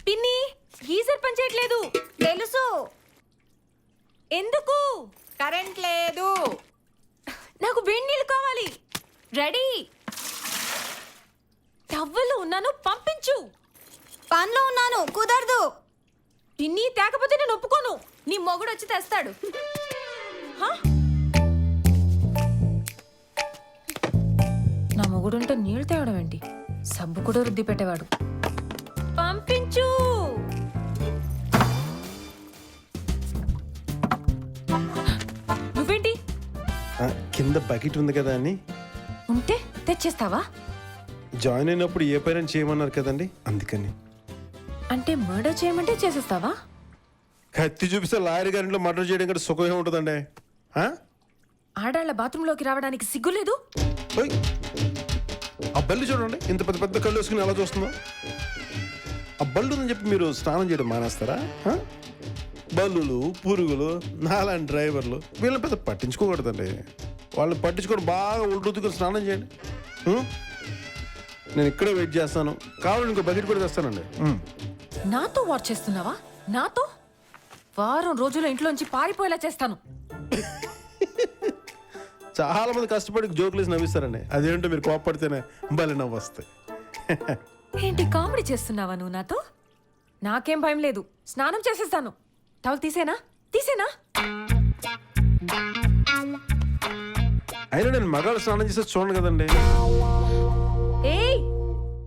పిన్ని గీజర్ పనిచేయట్లేదు. తెలుసు. ఎందుకు? కరెంట్ లేదు. నాకు వేడి నీళ్ళు కావాలి. రెడీ. టవ్వలో ఉన్నాను, పంపించు. పనిలో ఉన్నాను, కుదరదు. పిన్ని తేకపోతే నేను ఒప్పుకోను. నీ మొగుడు వచ్చి తెస్తాడు. నా మొగుడుంటే నీళ్ళు తేవడం ఏంటి? సబ్బు కూడా రుద్ది పెట్టేవాడు. పంపించు. నువ్వేంటి? కింద బకెట్ ఉంది కదా అని. ఉంటే తెచ్చేస్తావా? జాయిన్ అయినప్పుడు ఏ పైన చేయమన్నారు కదండి, అందుకని. అంటే మర్డర్ చేయమంటే చేసేస్తావా? కత్తి చూపిస్తే లాయర్ గారింట్లో మర్డర్ చేయడం కంటే సుఖమే ఉంటుందండి. ఆడాళ్ల బాత్రూంలోకి రావడానికి సిగ్గులేదు? ఓయ్, ఆ బల్లి చూడండి, ఇంత పెద్ద పెద్ద కళ్ళు వేసుకుని ఎలా చూస్తుందో. ఆ బల్లు ఉందని చెప్పి మీరు స్నానం చేయడం మానేస్తారా? బల్లులు, పురుగులు, నాలాంటి డ్రైవర్లు వీళ్ళని పెద్ద పట్టించుకోకూడదండి. వాళ్ళని పట్టించుకొని బాగా ఉల్లుతుకొని స్నానం చేయండి. నేను ఇక్కడే వెయిట్ చేస్తాను. కావాలని ఇంకో బకెట్ కూడా తెస్తానండి. నాతో వాచ్ చేస్తున్నావా? నాతో వారం రోజుల్లో ఇంట్లోంచి పారిపోయేలా చేస్తాను. చాలా మంది కష్టపడి జోకులేసి నవ్విస్తారండి. అదేంటో మీరు కోపడితేనే భలే నవ్వు వస్తాయి. ఏంటి కామెడీ చేస్తున్నావా నువ్వు నాతో? నాకేం భయం లేదు, స్నానం చేసేస్తాను. టవల్ తీసేనా? తీసేనా? అయినా నేను మగాళ్ళు స్నానం చేస్తే చూడండి కదండి.